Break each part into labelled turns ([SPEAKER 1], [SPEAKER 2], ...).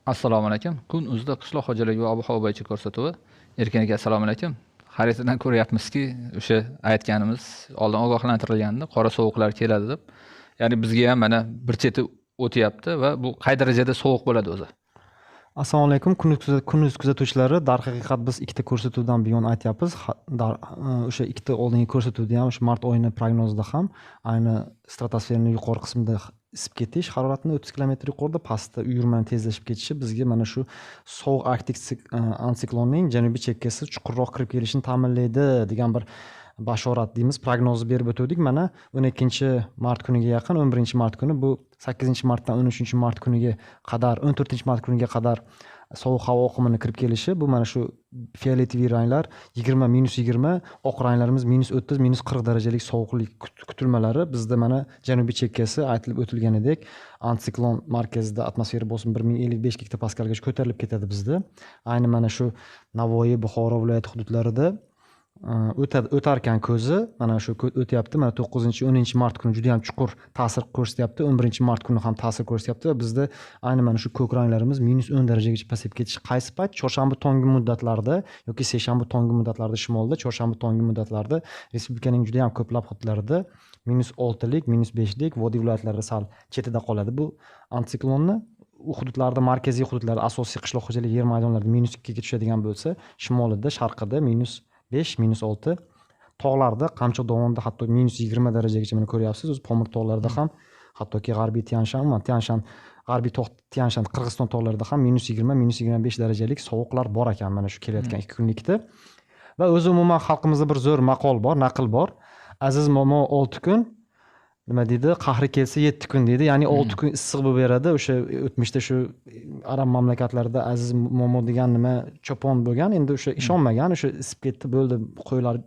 [SPEAKER 1] Assalomu alaykum. Kun uzda qishloq xo'jaligi va ob-havo bo'yicha ko'rsatuvi. Erkin aka, assalomu alaykum. Xaritadan ko'ryapmizki, o'sha aytganimiz oldin ogohlantirilgandi, qora sovuqlar keladi deb. Ya'ni bizga ham mana bir cheti o'tyapti va bu qay darajada sovuq bo'ladi o'zi?
[SPEAKER 2] Assalomu alaykum. Kunduz kuzatuvchilari, darhaqiqat biz ikkita ko'rsatuvdan buyon aytyapmiz. O'sha ikkita oldingi ko'rsatuvda ham, o'sha mart oyining prognozida ham ayni stratosferning yuqori qismida isib ketish, haroratni 30 km yuqorida, pastda uyurmani tezlashib ketishi bizga mana shu sovuq arktik antsiklonning janubiy chekkasi chuqurroq kirib kelishini ta'minlaydi degan bir bashorat deymiz, prognoz berib o'tdik. Mana 12-mart kuniga yaqin, 11-mart kuni, bu 8-martdan 13-mart kuniga qadar, 14-mart kuniga qadar sovuq havo oqimini kirib kelishi, bu mana shu fioletoviy ranglar -20, oq ranglarimiz -30, -40 darajalik sovuqlik kutilmalari bizda mana janubiy chekkasi aytilib o'tilganidek antsiklon markazida atmosfera bosimi 1055 giktopaskalgacha ko'tarilib ketadi bizda. Ayni mana shu Navoiy, Buxoro viloyati hududlarida o'tarkan ko'zi mana shu o'tyapti. Mana 9-10-mart kuni juda ham chuqur ta'sir ko'rsatyapti. 11-mart kuni ham ta'sir ko'rsatyapti va bizda ayni mana shu ko'k ranglarimiz -10 darajagacha pasayib ketishi qaysi payt? Chorshanba tongi muddatlarda yoki seshanba tongi muddatlarda shimolda, chorshanba tongi muddatlarda respublikaning juda ham ko'plab hududlarida -6lik, -5lik, vodiy viloyatlarida sal chetida qoladi. Bu antsiklonni u hududlarda, markaziy hududlarda, asosiy qishloq xo'jaligi yer maydonlarida -2 ga tushadigan bo'lsa, shimolida, sharqida -5, -6, tog'larda, Qamchiq dovonida hatto -20 darajagacha mana ko'ryapsiz. O'z Pomir tog'larida ham, hattoki g'arbiy g'arbiy Tian Shan, Qirg'iziston tog'larida ham -20, -25 darajalik sovuqlar bor ekan mana shu kelayotgan 2 kunlikda. Va o'zi umuman xalqimizda bir zo'r maqol bor, naql bor. Aziz momo 6 kun, nima deydi? Qahri kelsa 7 kun deydi. Ya'ni 6 kun issiq bo'lib beradi. O'sha o'tmishda shu arab mamlakatlarida aziz momo degan nima cho'pon bo'lgan. Endi o'sha ishonmagan, o'sha isib ketdi, bo'ldi, qo'ylar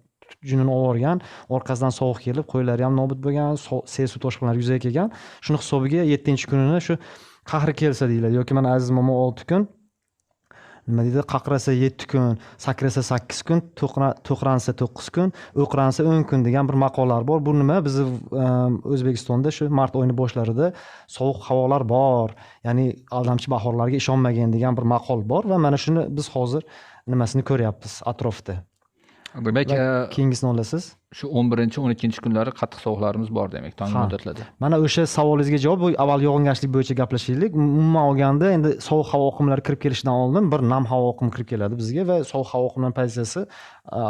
[SPEAKER 2] junini olgan, orqasidan sovuq kelib, qo'ylari ham nobud bo'lgan, sel suv toshqinlari yuzaga kelgan. Shuni hisobiga 7-kunini shu qahri kelsa deyiladi yoki mana aziz momo 6 kun, nima deydi? Qaqrasa 7 kun, sakrasa 8 kun, to'qransa 9 kun, o'qransa 10 kun degan bir maqollar bor. Bu nima? Biz O'zbekistonda shu mart oyining boshlarida sovuq havolar bor, ya'ni aldamchi bahorlarga ishonmagin degan bir maqol bor va mana shuni biz hozir nimasini ko'ryapmiz atrofda.
[SPEAKER 1] Demak,
[SPEAKER 2] keyingisini olasiz.
[SPEAKER 1] shu 11-12 kunlari qattiq sovuqlarimiz bor demak, tong muddatlarda.
[SPEAKER 2] Mana o'sha savolingizga javob, bu avval yog'ingarchilik bo'yicha gaplashaylik. Umuman olganda, endi sovuq havo oqimlari kirib kelishidan oldin bir nam havo oqimi kirib keladi bizga va sovuq havo oqimining pozitsiyasi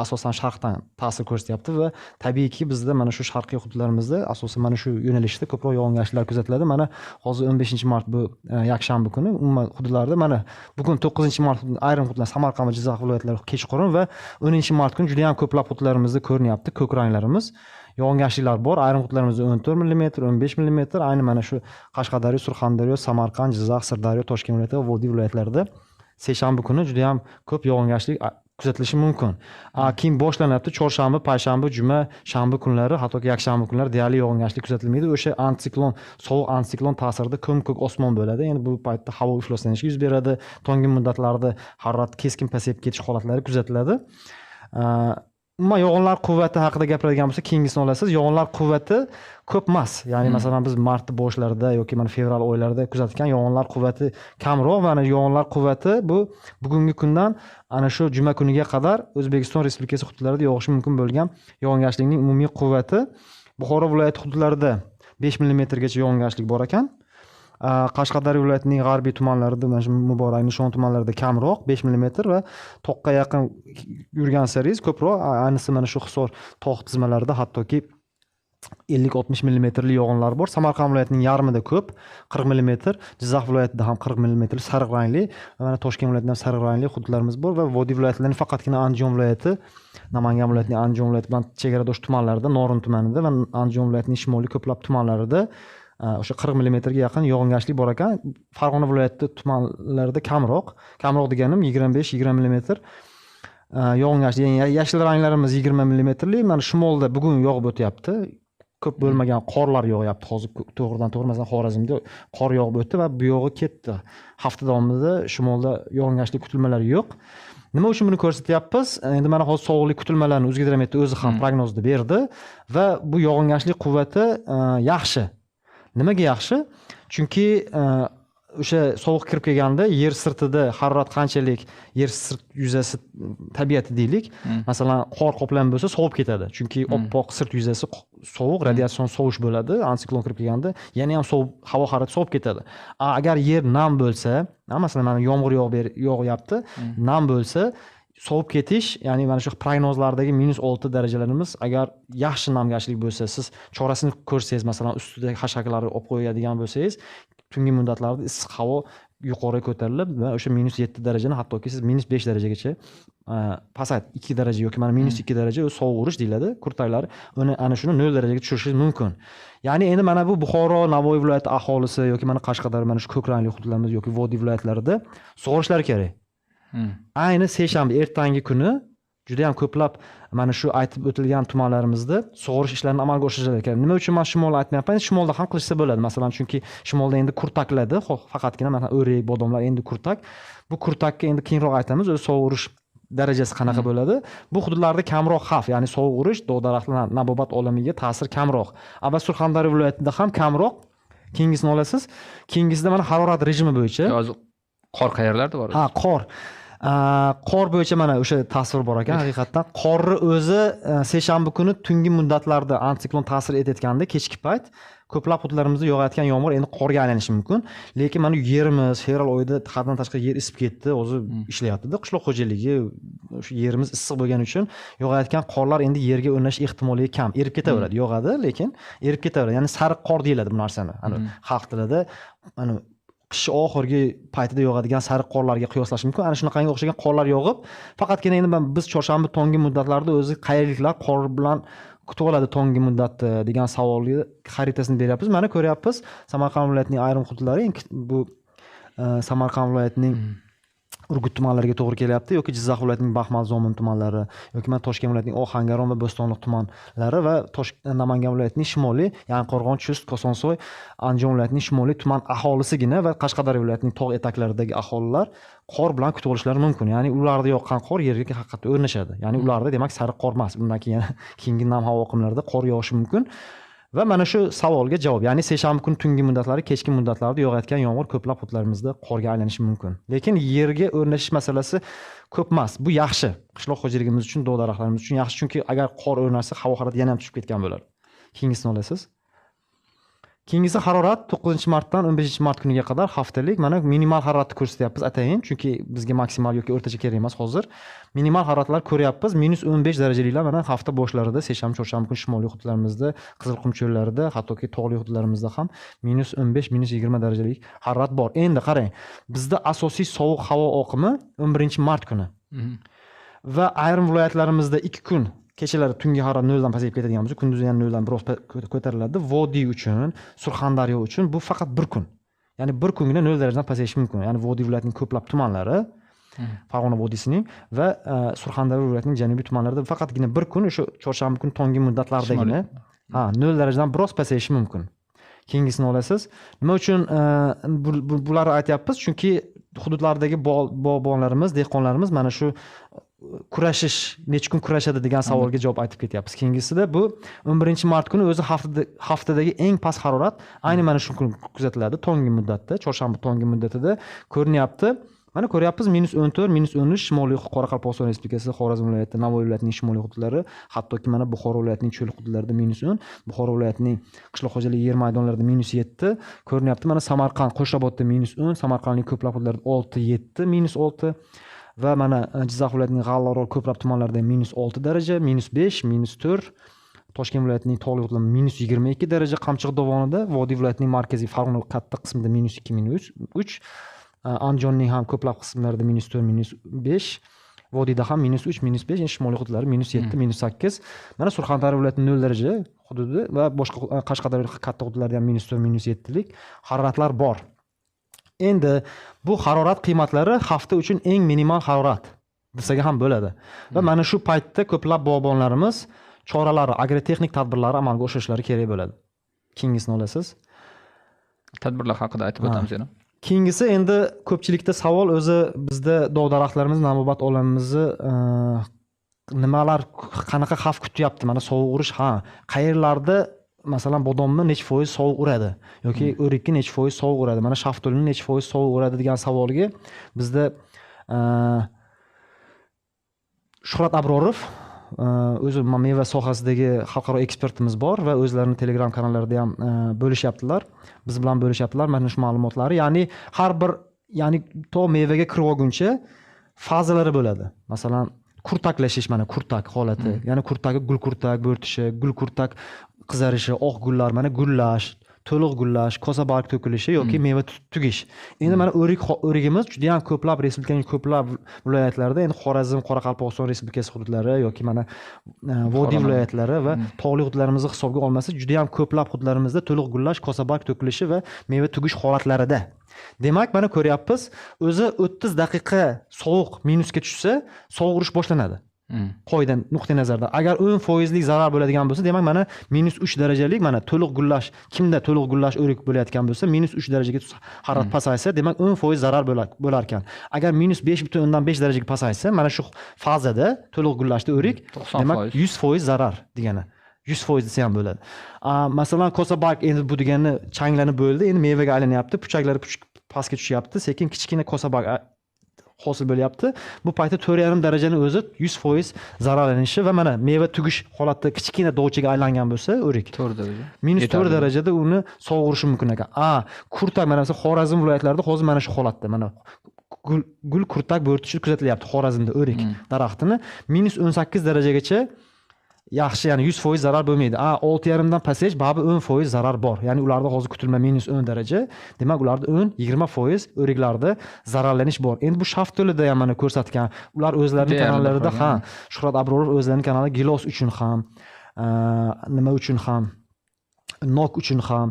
[SPEAKER 2] asosan sharqdan ta'sir ko'rsatyapti va tabiiyki bizda mana shu sharqiy hududlarimizda asosan mana shu yo'nalishda ko'proq yog'ingarchiliklar kuzatiladi. Mana hozir 15-mart bu yakshanba kuni umuman hududlarda, mana bugun 9-mart ayrim hududlar Samarqand va Jizzax viloyatlari kechqurun va 10-mart kuni juda ham ko'plab hududlarimizda ko'rinyapti ko'k ranglarimiz. Yog'ingarchiliklar bor. Ayrim hududlarimizda 14 mm, 15 mm, ayni mana shu Qashqadaryo, Surxondaryo, Samarqand, Jizzax, Sirdaryo, Toshkent viloyati va vodiy viloyatlarida seshanba kuni juda ham ko'p yog'ingarchilik kuzatilishi mumkin. Keyin boshlanyapti chorshanba, payshanba, juma, shanba kunlari, hattoki yakshanba kunlari deyarli yog'ingarchilik kuzatilmaydi. O'sha antsiklon, sovuq antsiklon ta'sirida ko'm-ko'k osmon bo'ladi. Endi bu paytda havo ifloslanishi yuz beradi. Tongi muddatlarda harorat keskin pasayib ketish holatlari kuzatiladi. Umuman yog'inlar quvvati haqida gapiradigan bo'lsak, keyingisini olasiz. Yog'inlar quvvati ko'p emas. Ya'ni masalan biz mart boshlarida yoki mana fevral oylarida kuzatgan yog'inlar quvvati kamroq. Mana yog'inlar quvvati bu bugungi kundan ana shu juma kuniga qadar O'zbekiston Respublikasi hududlarida yog'ishi mumkin bo'lgan yog'ingarchilikning umumiy quvvati Buxoro viloyati hududlarida 5 mm gacha yog'ingarchilik bor ekan. Qashqadaryo viloyatining g'arbiy tumanlarida, mana shu Muborak, Nishon tumanlarida kamroq 5 mm va toqqa yaqin yurgan saringiz ko'proq, ayniqsa mana shu Hisor tog' tizmalarida hattoki 50-60 mm yog'inlar bor. Samarqand viloyatining yarmida ko'p, 40 mm, Jizzax viloyatida ham 40 mm sariq rangli, mana Toshkent viloyatida ham sariq rangli hududlarimiz bor va vodiy viloyatlarning faqatgina Andijon viloyati, Namangan viloyatining Andijon viloyati bilan chegaradosh tumanlarida, Norin tumanida va Andijon viloyatining shimoliy ko'plab tumanlarida o'sha 40 mm ga yaqin yog'ingarchilik bor ekan. Farg'ona viloyati tumanlarida kamroq deganim 25-20 mm yog'ingarchilik. Ya'ni yashil ranglarimiz 20 mm lik. Mana shimolda bugun yog'ib o'tyapti. Ko'p bo'lmagan qorlar yog'yapti. Hozir to'g'ridan-to'g'ri masalan Xorazmda qor yog'ib o'tdi va bu yog'i ketdi. Hafta davomida shimolda yog'ingarchilik kutilmalari yo'q. Nima uchun buni ko'rsatyapmiz? Endi mana hozir sovuqlik kutilmalarini O'zgidromet o'zi ham prognozda berdi va bu yog'ingarchilik quvvati yaxshi. Nimaga yaxshi? Chunki o'sha sovuq kirib kelganda yer sirtida harorat qanchalik yer sirt yuzasi tabiati deylik, masalan qor qoplami bo'lsa sovib ketadi, chunki oppoq sirt yuzasi sovuq, radiatsion sovish bo'ladi. Ansiklon kirib kelganda yana ham sovib, havo harorati sovib ketadi. Agar yer nam bo'lsa, masalan mana yomg'ir yog'yapti, nam bo'lsa sovib ketish, ya'ni mana shu prognozlardagi -6 darajalarimiz agar yaxshi namgarchilik bo'lsa, siz chorasini ko'rsangiz, masalan ustida hashaklarni olib qo'yadigan bo'lsangiz, tungi muddatlarda issiq havo yuqoriga ko'tarilib va o'sha -7 darajani, hattoki siz -5 darajagacha pasayt 2 daraja yoki mana -2 daraja sovuq urish deyiladi. Kurtaklar ana shuni 0 darajaga tushirishingiz mumkin. Ya'ni endi mana bu Buxoro, Navoiy viloyati aholisi yoki mana Qashqadaryo, mana shu ko'k rangli hududlarimiz yoki vodiy viloyatlarida sug'orishlari kerak. Ayni seshanba ertangi kuni juda ham ko'plab mana shu aytib o'tilgan tumanlarimizda sug'orish ishlarini amalga oshirishlar kerak. Nima uchun men shimolni aytmayapman? Shimolda ham qilishsa bo'ladi. Masalan, chunki shimolda endi kurtakladi, faqatgina mana o'rik, bodomlar endi kurtak. Bu kurtakka endi keyinroq aytamiz, o'zi sovuq urish darajasi qanaqa bo'ladi. Bu hududlarda kamroq xavf, ya'ni sovuq urish dov-daraxtlar nabobat olamiga ta'sir kamroq. Surxondaryo viloyatida ham kamroq. Keyingisini olasiz. Keyingisida mana harorat rejimi bo'yicha.
[SPEAKER 1] Hozir qor qayerlarda bor?
[SPEAKER 2] Qor bo'yicha mana o'sha tasvir bor ekan. Haqiqatdan qorni o'zi seshanba kuni tungi muddatlarda ansiklon ta'sir etayotganda kechki payt ko'plab hududlarimizda yog'ayotgan yomg'ir endi qorga aylanishi mumkin. Lekin mana yerimiz fevral oyida haddan tashqari yer isib ketdi, o'zi ishlayapti-da. Qishloq xo'jaligi o'sha yerimiz issiq bo'lgani uchun yog'ayotgan qorlar endi yerga o'rnash ehtimoli kam. Erib ketaveradi, yog'adi, lekin erib ketaveradi. Ya'ni sariq qor deyiladi bu narsani. Xalq tilida ana qish oxirgi paytida yog'adigan sariq qorlarga qiyoslash mumkin. Ana shunaqangi o'xshagan qorlar yog'ib, faqatgina endi biz chorshanba tongi muddatlarda o'zi qayerliklar qor bilan kutib oladi tongi muddatda degan savolga xaritasini beryapmiz. Mana ko'ryapmiz, Samarqand viloyatining ayrim hududlari, bu Samarqand viloyatining Urgut tumanlariga to'g'ri kelyapti yoki Jizzax viloyatining Baxmal, Zomin tumanlari yoki mana Toshkent viloyatining Ohangaron va Bo'stonliq tumanlari va Namangan viloyatining shimoliy, ya'ni Qo'rg'on, Chust, Kosonsoy, Andijon viloyatining shimoliy tuman aholisigina va Qashqadaryo viloyatining tog' etaklaridagi aholilar qor bilan kutib olishlari mumkin. Ya'ni ularda yoqqan qor yerga haqiqatda o'rnashadi. Ya'ni ularda demak sariq qor emas. Bundan keyin keyingi nam havo oqimlarida qor yog'ishi mumkin. Va mana shu savolga javob, ya'ni seshanba kuni tungi muddatlari, kechki muddatlarda yog'ayotgan yomg'ir ko'plab hududlarimizda qorga aylanishi mumkin. Lekin yerga o'rnashish masalasi ko'p emas. Bu yaxshi. Qishloq xo'jaligimiz uchun, dov-daraxtlarimiz uchun yaxshi, chunki agar qor o'rnashsa havo harorati yana ham tushib ketgan bo'ladi. Keyingisini olasiz. Keyingisi harorat 9-martdan 15-mart kuniga qadar haftalik mana minimal haroratni ko'rsatyapmiz atayin, chunki bizga maksimal yoki o'rtacha kerak emas hozir. Minimal haroratlar ko'ryapmiz. -15 darajaliklar mana hafta boshlarida seshanba, chorshanba kun shimoliy hududlarimizda, Qizilqum cho'llarida, hattoki tog'li hududlarimizda ham -15, -20 darajalik harorat bor. Endi qarang, bizda asosiy sovuq havo oqimi 11-mart kuni. Va ayrim viloyatlarimizda 2 kun kechalari tungi harorat 0 dan pasayib ketadigan bo'lsa, kunduzi yana 0 dan biroz ko'tariladi. Vodiy uchun, Surxondaryo uchun bu faqat 1 kun. Ya'ni 1 kungina 0 darajadan pasayishi mumkin. Ya'ni vodiy viloyatining ko'plab tumanlari, Farg'ona vodiysining va Surxondaryo viloyatining janubiy tumanlarida faqatgina 1 kun o'sha chorshanba kun tongi muddatlardagina 0 darajadan biroz pasayishi mumkin. Keyingisini olasiz. Nima uchun bularni aytyapmiz? Chunki hududlardagi bog'bonlarimiz, dehqonlarimiz mana shu kurashish, necha kun kurashadi degan savolga javob aytib ketyapmiz. Keyingisida bu 11-mart kuni o'zi haftadagi eng past harorat ayni mana shu kun kuzatiladi, tongi muddatda, chorshanba tongi muddatida ko'rinyapti. Mana ko'ryapmiz -14, -13 Shimoliy Qoraqalpog'iston Respublikasi, Xorazm viloyati, Navoiy viloyatining shimoliy hududlari, hattoki mana Buxoro viloyatining cho'l hududlarida -10, Buxoro viloyatining qishloq xo'jaligi yer maydonlarida -7 ko'rinyapti. Mana Samarqand, Qo'shrabotda -10, Samarqandning ko'plab hududlarida 6-7, -6 va mana Jizzax viloyatining G'allaorol ko'plab tumanlarida -6 daraja, -5, -4. Toshkent viloyatining tog'li hududlarida -22 daraja, Qamchiq dovonida, Vodiy viloyatining markaziy Farg'ona katta qismida -2, -3. Andijonning ham ko'plab qismlarida -4, -5, vodiyda ham -3, -5, shimoliy hududlari -7, -8. Mana Surxondaryo viloyatining 0 daraja hududi va boshqa Qashqadaryo katta hududlarda ham -4, -7lik haroratlar bor. Endi bu harorat qiymatlari hafta uchun eng minimal harorat desaga ham bo'ladi. Va mana shu paytda ko'plab bog'bonlarimiz choralari, agrotexnik tadbirlari amalga oshirishlari kerak bo'ladi. Keyingisini olasiz.
[SPEAKER 1] Tadbirlar haqida aytib o'tamiz yana.
[SPEAKER 2] Keyingisi endi ko'pchilikda savol o'zi bizda dov-daraxtlarimiz, nabobat olamimizni nimalar, qanaqa xavf kutyapti? Mana sovuq urish, qayerlarda masalan bodomni necha foiz sovuq uradi yoki o'rikni necha foiz sovuq uradi, mana shaftolini necha foiz sovuq uradi degan savolga bizda Shuhrat Abrorov o'zi meva sohasidagi xalqaro ekspertimiz bor va o'zlarini Telegram kanallarida ham bo'lishyaptilar. Biz bilan bo'lishyaptilar mana shu ma'lumotlarni. Ya'ni har bir to mevaga kirib olguncha fazalari bo'ladi. Masalan, kurtaklashish, mana kurtak holati. Ya'ni kurtagi gul kurtak bo'rtishi, gul kurtak qizarishi, oq gullar, mana gullash, to'liq gullash, kosa barg to'kilishi yoki meva tugish. Endi mana o'rigimiz juda ham ko'plab respublikaning ko'plab viloyatlarida, endi Xorazm, Qoraqalpog'iston Respublikasi hududlari yoki mana vodiy viloyatlari va tog'li hududlarimizni hisobga olmasa, juda ham ko'plab hududlarimizda to'liq gullash, kosa barg to'kilishi va meva tugish holatlarida. Demak, mana ko'ryapmiz, o'zi 30 daqiqa sovuq minusga tushsa, sovuq urish boshlanadi. Qoida nuqtai nazardan agar 10% lik zarar bo'ladigan bo'lsa, demak mana -3 darajalik mana to'liq gullash, kimda to'liq gullash o'rik bo'layotgan bo'lsa, -3 darajaga harorat pasaysa, demak 10% zarar bo'lar ekan. Agar -5.5 darajaga pasaysa, mana shu fazada to'liq gullashda o'rik, demak 100% zarar degani. 100% desa ham bo'ladi. Masalan, kosa barg endi bu degani changlanib bo'ldi, endi mevaga aylanyapti, puchaklari pastga tushyapti, sekin kichkina kosa barg hosil bo'lyapti. Bu paytda 4,5 darajani o'zi 100% zararlanishi va mana meva tugish holatda kichkina dovchaga aylangan bo'lsa, o'rik
[SPEAKER 1] 4 daraja.
[SPEAKER 2] -4 darajada uni sovuq urishi mumkin ekan. Kurtak mana mesela Xorazm viloyatlarida hozir mana shu holatda mana gul kurtak bo'rtishi kuzatilyapti Xorazmda o'rik daraxtini -18 darajagacha yaxshi, ya'ni 100% zarar bo'lmaydi. 6,5 dan pasayish baribir 10% zarar bor. Ya'ni ularda hozir kutilma -10 daraja. Demak, ularda 10-20% o'riklarda zararlanish bor. Endi bu shaftolida ham mana ko'rsatgan. Ular o'zlarining kanallarida Shuhrat Abrorov o'zlarining kanalida gilos uchun ham, nima uchun ham, nok uchun ham,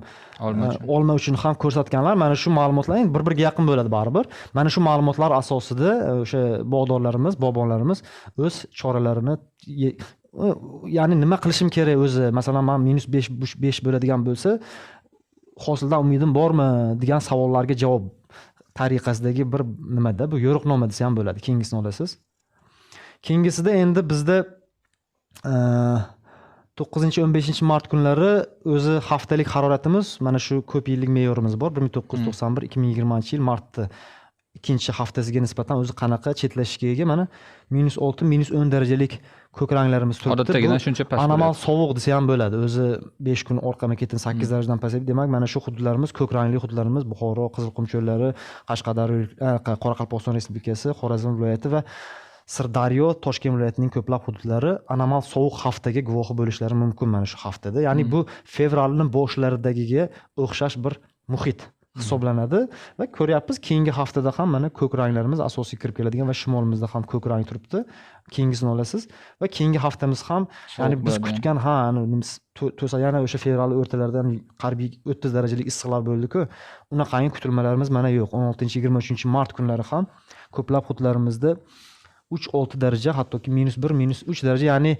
[SPEAKER 2] olma uchun ham ko'rsatganlar. Mana shu ma'lumotlar endi bir-biriga yaqin bo'ladi baribir. Mana shu ma'lumotlar asosida o'sha bog'dorlarimiz, bobonlarimiz o'z choralarini, ya'ni nima qilishim kerak o'zi, masalan men -5 bo'ladigan bo'lsa, hosildan umidim bormi degan savollarga javob tariqasidagi bir nimada, bu yo'riqnoma desa ham bo'ladi. Keyingisini olasiz. Keyingisida endi bizda 9-15 mart kunlari o'zi haftalik haroratimiz, mana shu ko'p yillik me'yorimiz bor. 1991-2020 yil martda ikkinchi haftasiga nisbatan o'zi qanaqa chetlashishga ega, mana -6, -10 darajalik ko'k ranglarimiz turibdi.
[SPEAKER 1] Odatdagidan shuncha past.
[SPEAKER 2] Anomal sovuq desa ham bo'ladi. O'zi 5 kun orqama-ketin 8 darajadan pasayib, demak mana shu hududlarimiz, ko'k rangli hududlarimiz Buxoro, Qizilqum cho'llari, Qashqadaryo, Qoraqalpog'iston Respublikasi, Xorazm viloyati va Sirdaryo, Toshkent viloyatining ko'plab hududlari anomal sovuq haftaga guvohi bo'lishlari mumkin mana shu haftada. Ya'ni bu fevralning boshlaridagiga o'xshash bir muhit hisoblanadi va ko'ryapmiz, keyingi haftada ham mana ko'k ranglarimiz asosiy kirib keladigan va shimolimizda ham ko'k rang turibdi. Keyingisini olasiz va keyingi haftamiz ham, ya'ni biz kutgan yana o'sha fevral o'rtalaridan qariyb 30 darajalik issiqlar bo'ldi-ku, unaqangi kutilmalarimiz mana yo'q. 16-23 mart kunlari ham ko'plab hududlarimizda 3-6 daraja, hattoki -1, -3 daraja, ya'ni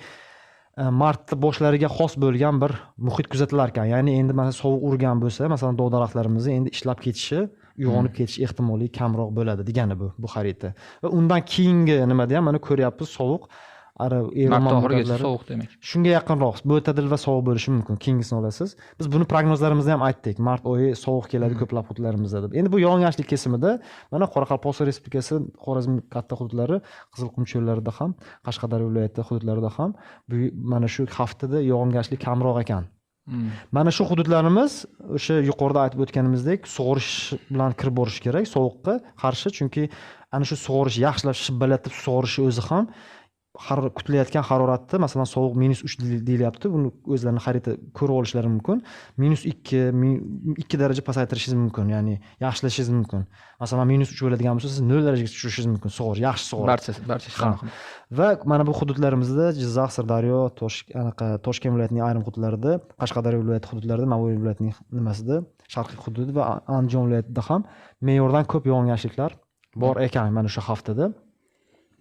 [SPEAKER 2] martda boshlariga xos bo'lgan bir muhit kuzatilar ekan. Ya'ni endi mana sovuq urgan bo'lsa, masalan dog' daraxtlarimizni endi ishlab ketishi, uyg'onib ketish ehtimoli kamroq bo'ladi degani bu xarita. Va undan keyingi nimada ham mana ko'ryapmiz, sovuq
[SPEAKER 1] mart oxirigacha sovuq demak.
[SPEAKER 2] Shunga yaqinroq mo'tadil va sovuq bo'lishi mumkin. Keyingisini olasiz. Biz buni prognozlarimizda ham aytdik. Mart oyi sovuq keladi ko'plab hududlarimizda deb. Endi bu yog'ingarchilik kesimida mana Qoraqalpog'iston Respublikasi, Xorazm katta hududlari, Qizilqum cho'llarida ham, Qashqadaryo viloyati hududlarida ham mana shu haftada yog'ingarchilik kamroq ekan. Mana shu hududlarimiz o'sha yuqorida aytib o'tganimizdek sug'orish bilan kirib borish kerak, sovuqqa qarshi, chunki ana shu sug'orish yaxshilab shibbalatib sug'orishi o'zi ham kutilayotgan haroratda, masalan sovuq -3 deyilyapti, buni o'zlarini xarita ko'rib olishlari mumkin. -2 daraja pasaytirishingiz mumkin, ya'ni yaxshilashingiz mumkin. Masalan -3 bo'ladigan bo'lsa, siz 0 darajaga tushirishingiz mumkin, sug'orish, yaxshi sug'orish.
[SPEAKER 1] Barcha
[SPEAKER 2] Va mana bu hududlarimizda Jizzax, Sirdaryo, Toshkent viloyatining ayrim hududlarida, Qashqadaryo viloyati hududlarida, Navoiy viloyatining nimasida, sharqiy hududi va Andijon viloyatida ham me'yordan ko'p yog'ingarchiliklar bor ekan mana shu haftada.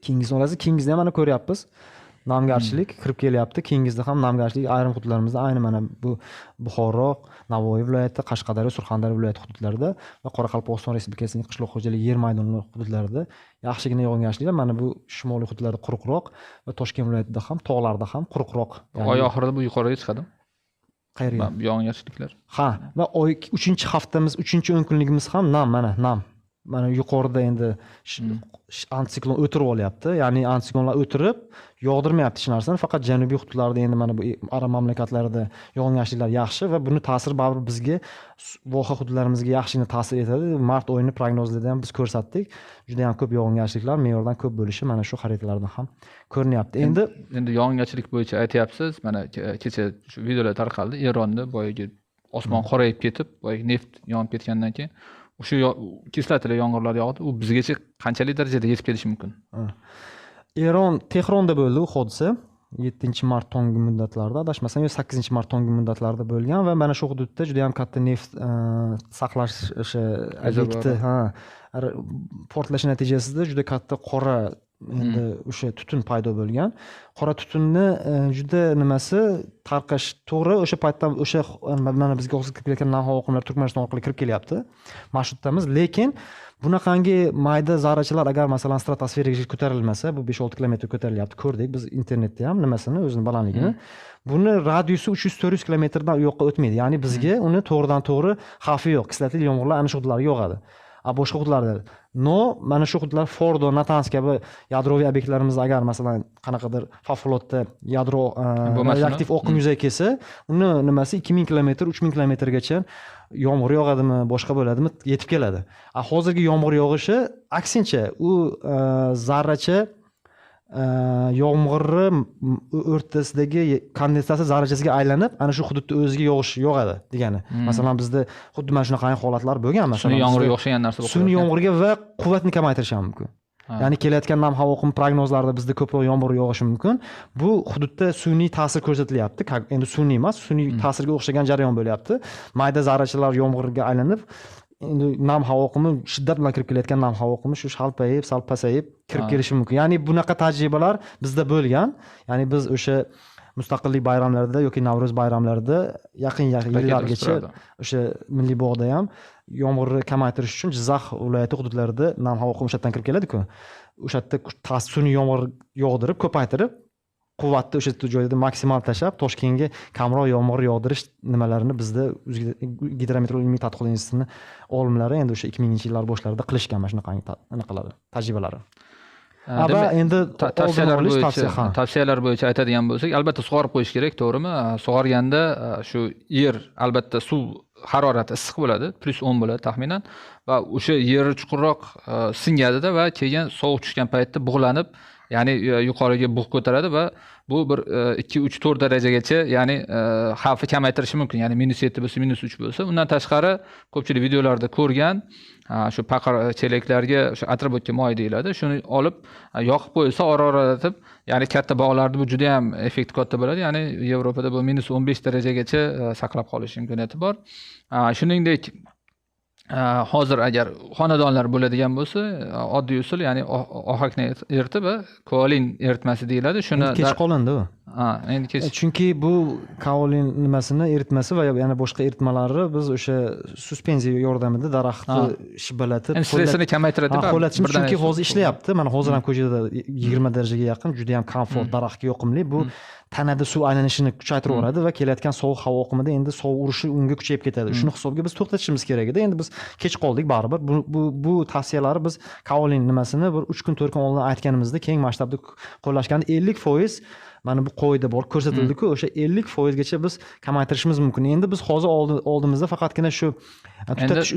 [SPEAKER 2] Keyingisini olasiz. Keyingisida ham mana ko'ryapmiz. Namgarchilik kirib kelyapti. Keyingisida ham namgarchilik ayrim hududlarimizda, ayni mana bu Buxoro, Navoiy viloyati, Qashqadaryo, Surxondaryo viloyati hududlarida va Qoraqalpog'iston Respublikasining qishloq xo'jaligi yer maydonlari hududlarida yaxshigina yog'ingarchiliklar. Mana bu shimoliy hududlarda quruqroq va Toshkent viloyatida ham, tog'larda ham quruqroq.
[SPEAKER 1] Oy oxirida bu yuqoriga chiqadi.
[SPEAKER 2] Qayerga?
[SPEAKER 1] Yog'ingarchiliklar.
[SPEAKER 2] Ha, va 3 haftamiz, 3-10 kunligimiz ham nam. Mana yuqorida endi antsiklon o'tirib olyapti. Ya'ni antsiklonlar o'tirib yog'dirmayapti hech narsani. Faqat janubiy hududlarda endi mana bu arab mamlakatlarida yog'ingarchiliklar yaxshi va buni ta'siri baribir bizga voha hududlarimizga yaxshigina ta'sir etadi. Mart oyini prognozida ham biz ko'rsatdik. Juda ham ko'p yog'ingarchiliklar me'yordan ko'p bo'lishi mana shu xaritalardan ham ko'rinyapti.
[SPEAKER 1] Endi yog'ingarchilik bo'yicha aytyapsiz. Mana kecha shu videolar tarqaldi. Eronda boyagi osmon qorayib ketib, boyagi neft yonib ketgandan keyin o'sha kislotali yomg'irlar yog'di. U bizgacha qanchalik darajada yetib kelishi mumkin?
[SPEAKER 2] Tehronda bo'ldi u hodisa. 7-mart tongi muddatlarida, adashmasam, yo 8-mart tongi muddatlarida bo'lgan va mana shu hududda juda ham katta neft saqlash o'sha obyekti, portlash natijasida juda katta qora endi o'sha tutun paydo bo'lgan. Qora tutunni juda nimasi tarqash to'g'ri o'sha paytdan o'sha mana bizga hozir kirib kelayotgan nam havo oqimlari Turkmaniston orqali kirib kelyapti. Marshrutdamiz, lekin bunaqangi mayda zarrachalar agar masalan stratosferaga ko'tarilmasa, bu 5-6 kilometr ko'tarilyapti. Ko'rdik biz internetda ham nimasini, o'zini balandligini. Buni radiusi 300-400 kilometrdan u yoqqa o'tmaydi. Ya'ni bizga uni to'g'ridan to'g'ri xavfi yo'q. Kislotali yomg'irlar ana shu hududlarga yog'adi. Boshqa hududlarda mana shu hududlar Fordo, Natanz kabi yadroviy obyektlarimizda agar masalan qanaqadir favqulodda yadro radioaktiv oqim yuzaga kelsa, uni nimasi 2000 kilometr, 3000 kilometrgacha yomg'ir yog'adimi, boshqa bo'ladimi, yetib keladi. Hozirgi yomg'ir yog'ishi aksincha u zarracha yomg'irni o'rtasidagi kondensatsiya zarrachasiga aylanib ana shu hududda o'ziga yog'adi degani. Masalan bizda xuddi mana shunaqa holatlar bo'lgan. Masalan
[SPEAKER 1] sun'iy yomg'irga o'xshagan narsa bo'ladi.
[SPEAKER 2] Sun'iy yomg'irga va quvvatni kamaytirishi ham mumkin. Ya'ni kelayotgan nam havo oqimi prognozlarida bizda ko'proq yomg'ir yog'ishi mumkin. Bu hududda sun'iy ta'sir ko'rsatilyapti. Endi sun'iy emas, sun'iy ta'sirga o'xshagan jarayon bo'lyapti. Mayda zarrachalar yomg'irga aylanib endi nam havo oqimi shiddat bilan kirib kelayotgan nam havo oqimi shu shalpayib, sal pasayib kirib kelishi mumkin. Ya'ni bunaqa tajribalar bizda bo'lgan. Ya'ni biz o'sha mustaqillik bayramlarida yoki Navro'z bayramlarida yaqin yillargacha o'sha Milliy bog'da ham yomg'irni kamaytirish uchun Jizzax viloyati hududlarida nam havo oqimi o'sha yerdan kirib keladi-ku. O'sha yerda sun'iy yomg'ir yog'dirib, ko'paytirib quvvatni o'sha joyda maksimal tashlab Toshkentga kamroq yomg'ir yog'dirish nimalarini bizda Gidrometeorologiya ilmiy tadqiqot institutining olimlari endi o'sha 2000-yillar boshlarida qilishgan mana shunaqangi anaqalari, tajribalari. Va endi
[SPEAKER 1] tavsiyalar bo'yicha aytadigan bo'lsak, albatta sug'orib qo'yish kerak, to'g'rimi? Sug'organda shu yer albatta suv harorati issiq bo'ladi, +10 bo'ladi taxminan va o'sha yer chuqurroq singadida va keyin sovuq tushgan paytda bug'lanib, ya'ni yuqoriga bug' ko'taradi va bu bir 2-3-4 darajagacha, ya'ni xavfni kamaytirishi mumkin. Ya'ni -7 bo'lsa, -3 bo'lsa. Undan tashqari ko'pchilik videolarda ko'rgan shu paqir chelaklarga o'sha atrobotga moy deyiladi. Shuni olib yoqib qo'yilsa, ororatib, ya'ni katta bog'larda bu juda ham effekt katta bo'ladi. Ya'ni Yevropada bu -15 darajagacha saqlab qolish imkoniyati bor. Shuningdek, hozir agar xonadonlar bo'ladigan bo'lsa, oddiy usul, ya'ni ohakni eritib va kaolin eritmasi deyiladi. Shuni
[SPEAKER 2] kech qolindi u.
[SPEAKER 1] Endi kech.
[SPEAKER 2] Chunki bu kaolin nimasini eritmasi va yana boshqa eritmalarni biz o'sha suspenziya yordamida daraxtni shibalatib,
[SPEAKER 1] stressini kamaytiradi.
[SPEAKER 2] Chunki hozir ishlayapti. Mana hozir ham ko'chada 20 darajaga yaqin juda ham komfort, daraxtga yoqimli. Bu tanada suv aylanishini kuchaytiraveradi va kelayotgan sovuq havo oqimida endi sovuq urishi unga kuchayib ketadi. Shuni hisobga biz to'xtatishimiz kerak edi. Endi biz kech qoldik baribir. Bu tavsiyalarni biz kaolin nimasini bir 3 kun 4 kun oldin aytganimizda keng masshtabda qo'llashganda 50% mana bu qo'yda bor ko'rsatildi-ku, o'sha 50% gacha biz kamaytirishimiz mumkin. Endi biz hozir oldimizda faqatgina shu tutatish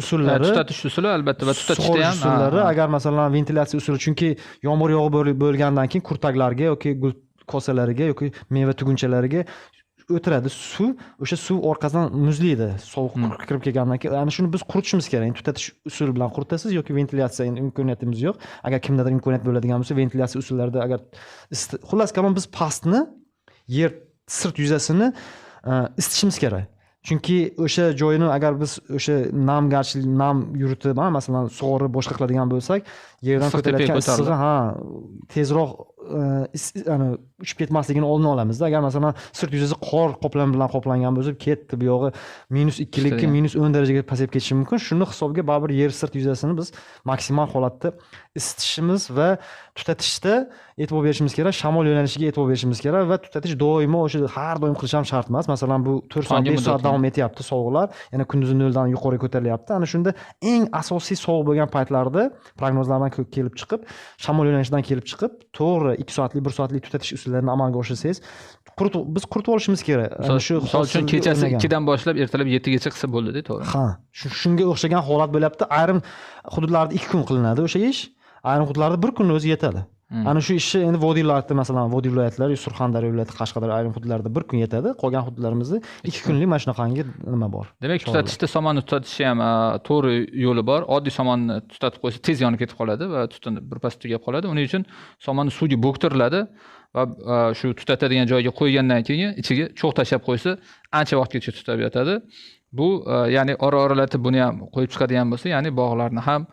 [SPEAKER 2] usuli albatta va tutatishda ham usullari, agar masalan ventilyatsiya usuli, chunki yomg'ir yog'ib bo'lgandan keyin kurtaklarga yoki gul kosalariga yoki meva tugunchalariga o'tiradi suv, o'sha suv orqasidan muzlaydi sovuq kirib kelgandan keyin. Ya'ni shuni biz quritishimiz kerak. Tutatish usuli bilan quritasiz yoki ventilyatsiya imkoniyatimiz yo'q. Agar kimdadir imkoniyat bo'ladigan bo'lsa, ventilyatsiya usullarida agar xullas kalom biz pastni, yer sirt yuzasini isitishimiz kerak. chunki o'sha joyini agar biz o'sha namgarchilik nam yuritib masalan sug'orib boshqa qiladigan bo'lsak yerdan
[SPEAKER 1] Issiq
[SPEAKER 2] ko'tarilayotgan
[SPEAKER 1] tepaga ko'tariladi.
[SPEAKER 2] issig'i tezroq uchib ketmasligini oldini olamizda. Agar masalan sirt yuzasi qor qoplami bilan qoplangan bo'lsa ketdi bu yog'i -2 -10 darajaga pasayib ketishi mumkin. Shuni hisobga baribir yer sirt yuzasini biz maksimal holatda isitishimiz va tutatishda e'tibor berishimiz kerak, shamol yo'nalishiga e'tibor berishimiz kerak va tutatish doimo o'sha har doim qilish ham shart emas. Masalan bu 4 soat 5 soat davom etyapti sovuqlar, yana kunduzi 0 dan yuqoriga ko'tarilyapti. Ana shunda eng asosiy sovuq bo'lgan paytlarda prognozlardan kelib chiqib, shamol yo'nalishidan kelib chiqib, to'g'ri 2 soatlik 1 soatlik tutatish usullarini amalga oshirsangiz, biz quritib olishimiz kerak.
[SPEAKER 1] Misol uchun kechasi 2 dan boshlab ertalab 7 gacha qilsa bo'ldi-da, to'g'ri.
[SPEAKER 2] Ha, shunga o'xshagan holat bo'lyapti. Ayrim hududlarda 2 kun qilinadi o'sha ish, ayrim hududlarda 1 kunni o'zi yetadi. Ana shu ishni endi Vodiy viloyatida masalan Vodiy viloyatlari, Surxondaryo viloyati, Qashqadaryo ayrim hududlarda 1 kun yetadi. Qolgan hududlarimizda 2 kunlik mana shunaqangi nima bor.
[SPEAKER 1] Demak, tutatishda somonni tutatishni ham to'g'ri yo'li bor. Oddiy somonni tutatib qo'ysa tez yonib ketib qoladi va tutun birpas tugab qoladi. Uning uchun somonni suvga bo'ktiriladi va shu tutatadigan joyga qo'ygandan keyin ichiga cho'g' tashlab qo'ysa, ancha vaqtgacha tutab yotadi. Bu ya'ni ora-oralatib buni ham qo'yib chiqadigan bo'lsa, ya'ni bog'larni ham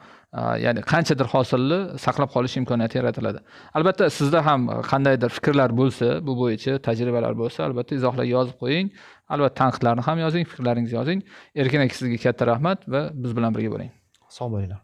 [SPEAKER 1] ya'ni qanchadir hosilni saqlab qolish imkoniyati yaratiladi. Albatta sizda ham qandaydir fikrlar bo'lsa, bu bo'yicha tajribalar bo'lsa, albatta izohlarga yozib qo'ying. Albatta tanqidlarni ham yozing, fikrlaringizni yozing. Erkin aka sizga katta rahmat va biz bilan birga bo'ling.
[SPEAKER 2] Sog' bo'linglar.